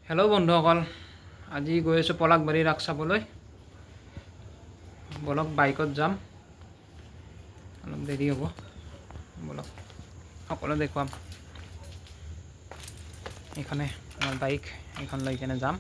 Hello' বন্ধুসকল, আজি গৈ আছোঁ পলাকবাৰী ৰাস চাবলৈ। বলক বাইকত যাম, অলপ দেৰি হ'ব। বলক সকলো দেখুৱাম। এইখনে আমাৰ বাইক, এইখন লৈ কেনে যাম।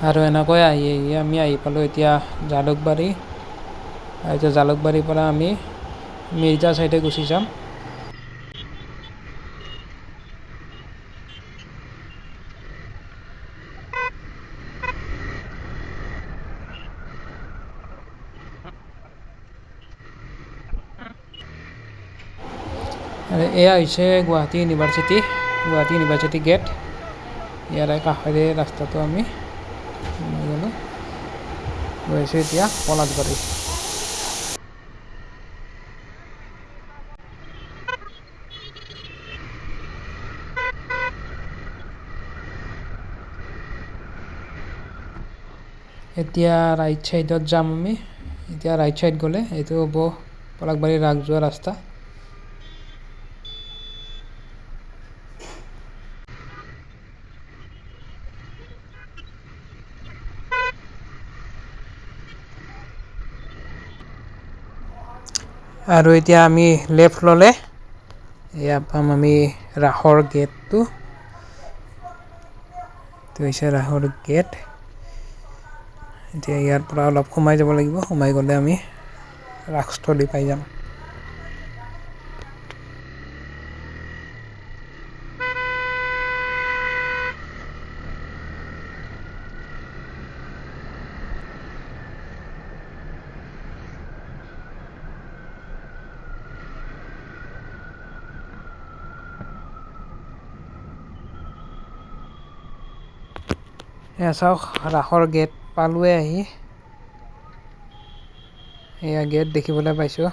আৰু এনেকৈ আহি আমি আহি পালোঁ এতিয়া জালুকবাৰী। এতিয়া জালুকবাৰীৰ পৰা আমি মিৰ্জা চাইডে গুচি যাম। আৰু এয়া হৈছে গুৱাহাটী ইউনিভাৰ্চিটি গেট। ইয়াৰে কাষেৰে ৰাস্তাটো আমি গৈ আছোঁ এতিয়া পলাশবাৰী। এতিয়া ৰাইট চাইডত যাম আমি। এতিয়া ৰাইট চাইড গ'লে এইটো হ'ব পলাশবাৰী ৰাস যোৱা ৰাস্তা। আৰু এতিয়া আমি লেফ্ট ল'লে এয়া পাম আমি ৰাসৰ গেটটো। এইটো হৈছে ৰাসৰ গেট। এতিয়া ইয়াৰ পৰা অলপ সোমাই যাব লাগিব, সোমাই গ'লে আমি ৰাসস্থলী পাই যাম। এয়া চাওক, ৰাসৰ গেট পালোৱে আহি। এয়া গেট দেখিবলৈ পাইছোঁ।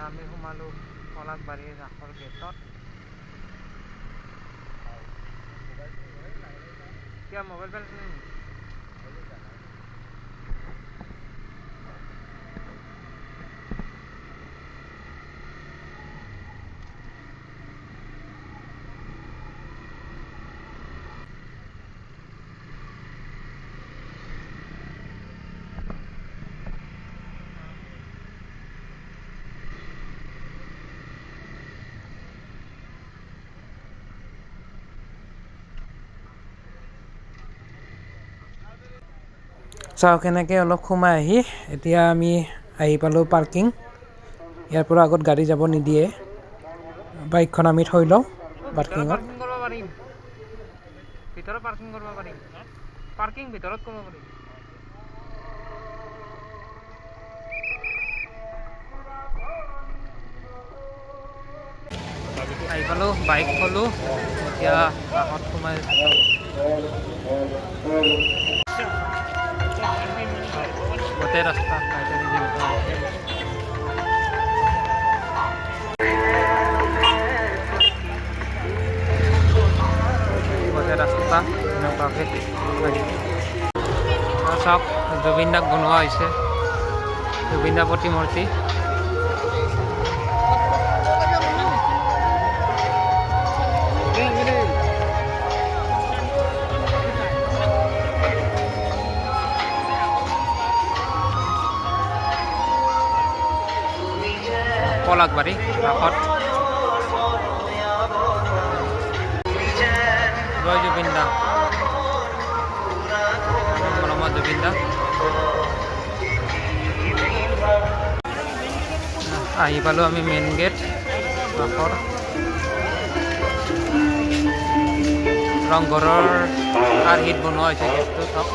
আমি সোমালোঁ পলাশবাৰীৰ ৰাসৰ গেটত। কিয় মোবাইল পেলাইছিলে নেকি? চাওক, এনেকৈ অলপ সোমাই আহি এতিয়া আমি আহি পালোঁ পাৰ্কিং। ইয়াৰ পৰা আগত গাড়ী যাব নিদিয়ে। বাইকখন আমি থৈ লওঁ পাৰ্কিঙত। ভিতৰত পাৰ্কিং কৰিব পাৰিম। পাৰ্কিং ভিতৰত কৰিব পাৰিম। আহি পালোঁ, বাইক থলোঁ। এতিয়া ৰাসত সোমাই গোটেই ৰাস্তা লাইটেৰে যেনেকুৱা হৈছে। গোটেই ৰাস্তা এনেকুৱাকৈ চাওক জুবিন দাক বনোৱা হৈছে জুবিন দা প্ৰতিমূৰ্তি পলাকবাৰী কাষত জয় জুবিন দা মৰমত জুবিন দা আহি পালোঁ আমি মেইন গেট কাষৰ ৰংঘৰৰ আৰ্হিত বনোৱা হৈছে গেটটো চাওক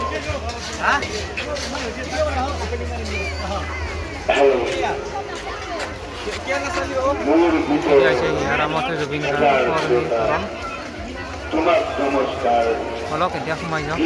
ইয়াৰামতে জুবিন গাৰ্গৰ বলক এতিয়া সোমাই যাওঁ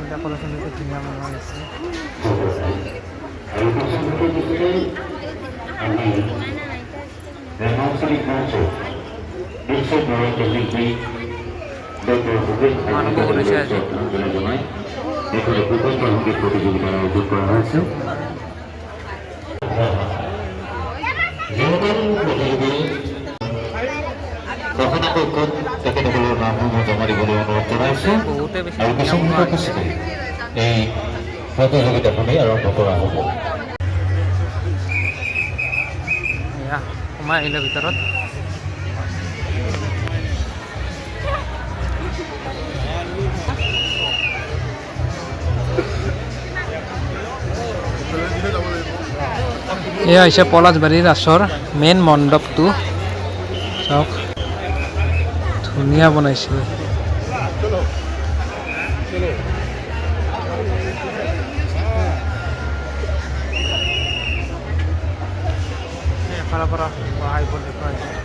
ডেকোৰেশন ধুনীয়া বনোৱা হৈছে মানুহ বহুত হৈছে আজি প্ৰতিযোগিতাৰ আয়োজন কৰা হৈছে প্ৰধানকৈ তেখেতসকলৰ নামসমূহ জমা দিবলৈ অনুৰোধ জনাইছোঁ আৰু কিছু সময় পিছতে এই প্ৰতিযোগিতাখনেই আৰম্ভ কৰা হ'ব সোমাই আহিলে ভিতৰত এয়া হৈছে পলাশবাৰীৰ ৰাসৰ মেইন মণ্ডপটো চাওক ধুনীয়া বনাইছে এফালৰ পৰা আহিব দেখুৱাইছে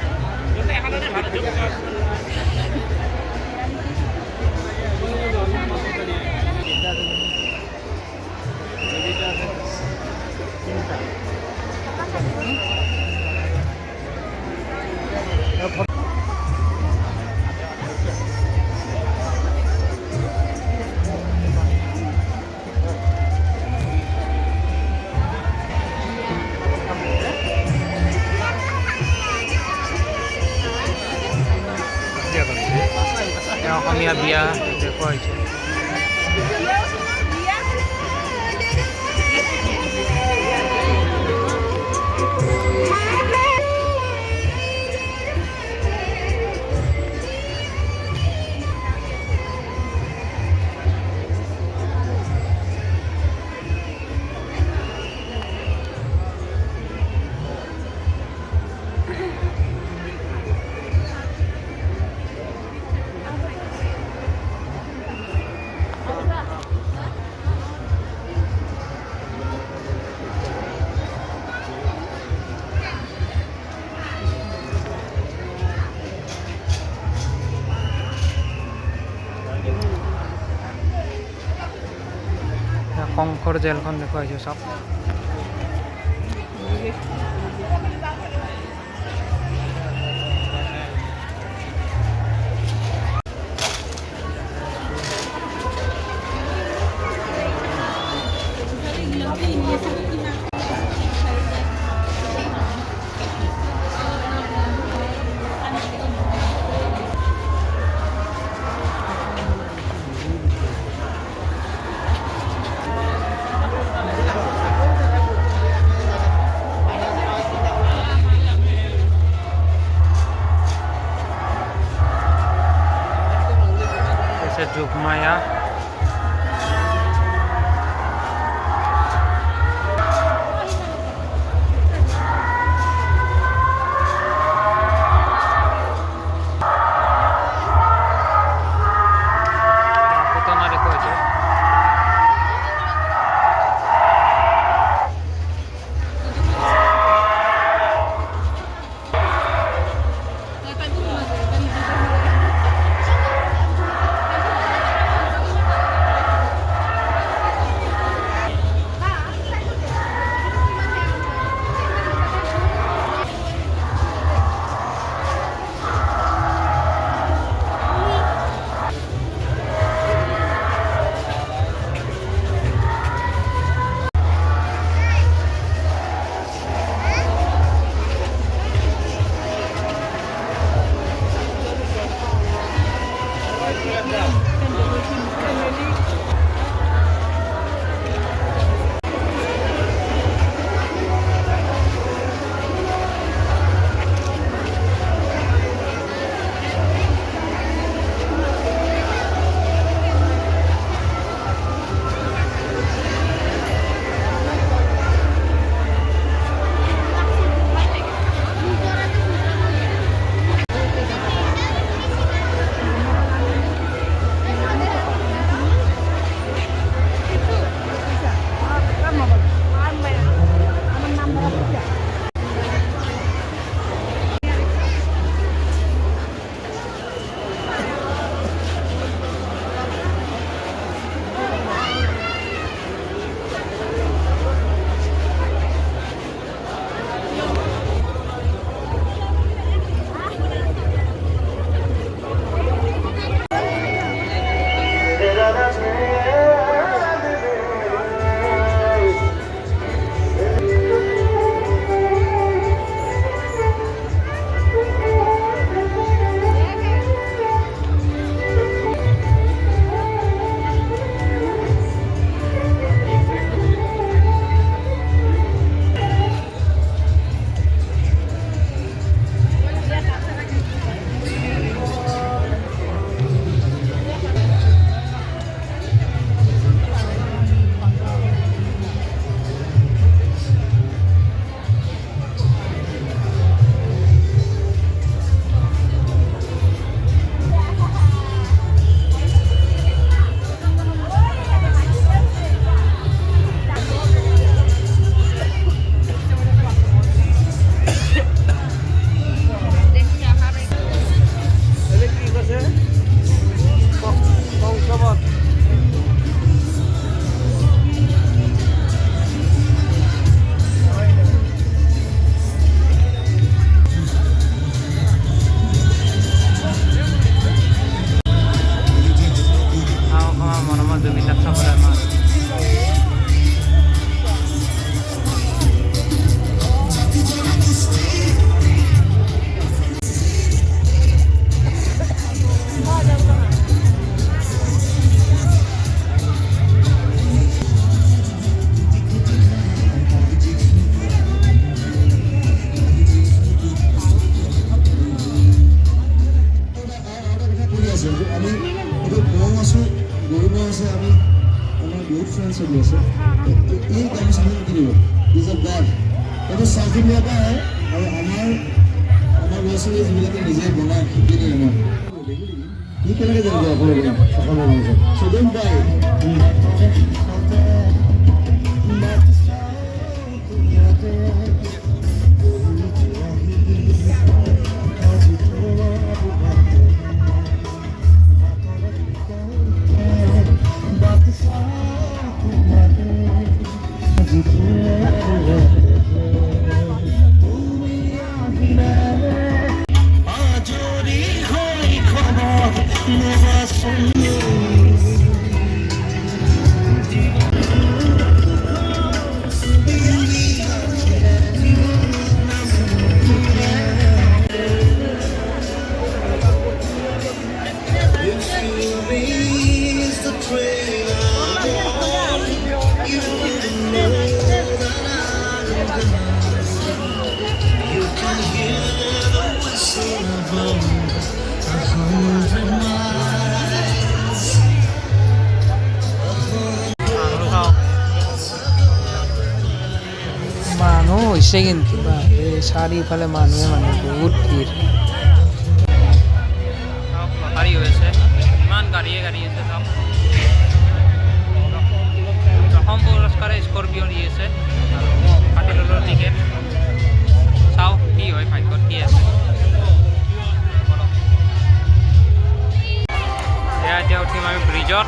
অসমীয়া বিয়া দেখুৱাইছে শংকৰ জেলখন দেখুৱাইছোঁ চাওক যোগমায়া আমি এতিয়া গৰু আছোঁ গৰু ম'হ আছে আমি আমাৰ বহুত ফ্ৰেণ্ড চলি আছে এই গামোচাখন কিনিব ইজ এ ব্ৰেণ্ড এইটো চাউথ ইণ্ডিয়াৰ পৰা আহে আৰু আমাৰ ল'ৰা ছোৱালী যিবিলাকে নিজে বনায় শিকি নিয়ে আমাৰ ই কেনেকৈ জানিব আপোনালোকে সকলো চবেই পায় মানুহ হৈছে কিন্তু চাৰিওফালে মানুহে বহুত ভিৰ লটাৰী হৈ আছে ইমান গাড়ীয়ে গাড়ী আছে চাওক প্ৰথম পুৰস্কাৰে স্কৰপিঅ' দি আছে আৰু কাটি ল'লোঁ টিকেট চাওক কি হয় ভাগ্যত কি আছে এতিয়া উঠিম আমি ব্ৰিজত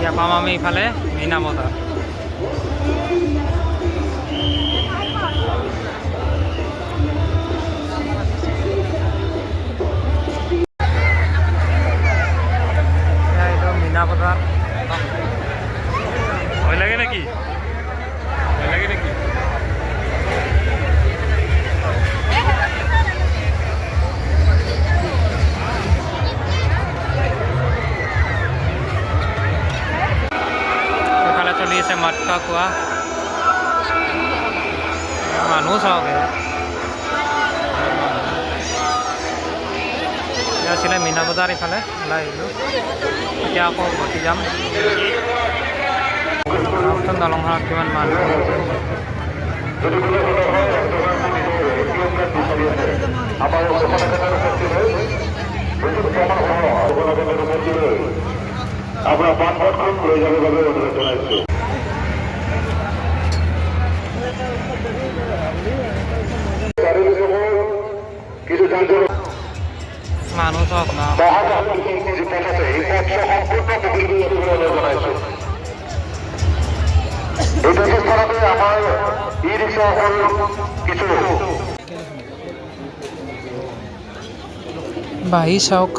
এতিয়া পাম আমি ইফালে মীনা বজাৰ এইটো মীনা বজাৰ ভয় লাগে নেকি চলি আছে মাতকা খোৱা মানুহ চাওক আছিলে মীনা বজাৰ ইফালে ওলাই আহিলোঁ এতিয়া আকৌ উভতি যাম দলংখনত কিমান মানুহ আমরা পাঠ্যক্রম হয়ে যাবে বলে অনুরোধ জানাচ্ছি কিছু মানুহ চাওক না আমার ই রিক্সা কিছু বাঢ়ি চাওক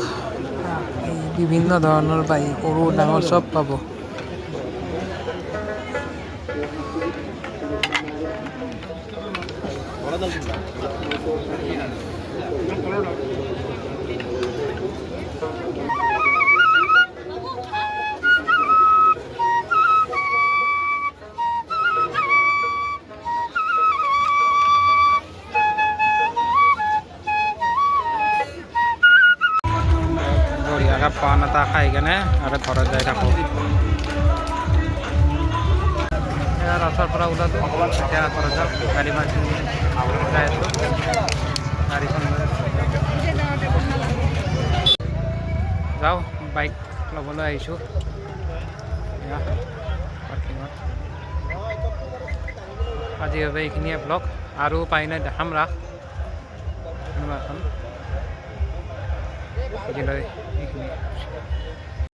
বিভিন্ন ধৰণৰ বাঢ়ি সৰু ডাঙৰ চব পাব পান এটা খাই কেনে আৰু ঘৰত যাই থাকোঁ ৰাস্তাৰ পৰা ওলালোঁ এতিয়া ঘৰত যাওঁ গাড়ী মাৰি যাই আছোঁ গাড়ীখন যাওঁ বাইক ল'বলৈ আহিছোঁ পাৰ্কিঙত আজি হবে এইখিনিয়ে ব্লগ আৰু পাই নাই দেখাম ৰাস কোনোবা এখন আজিলৈ এইখিনি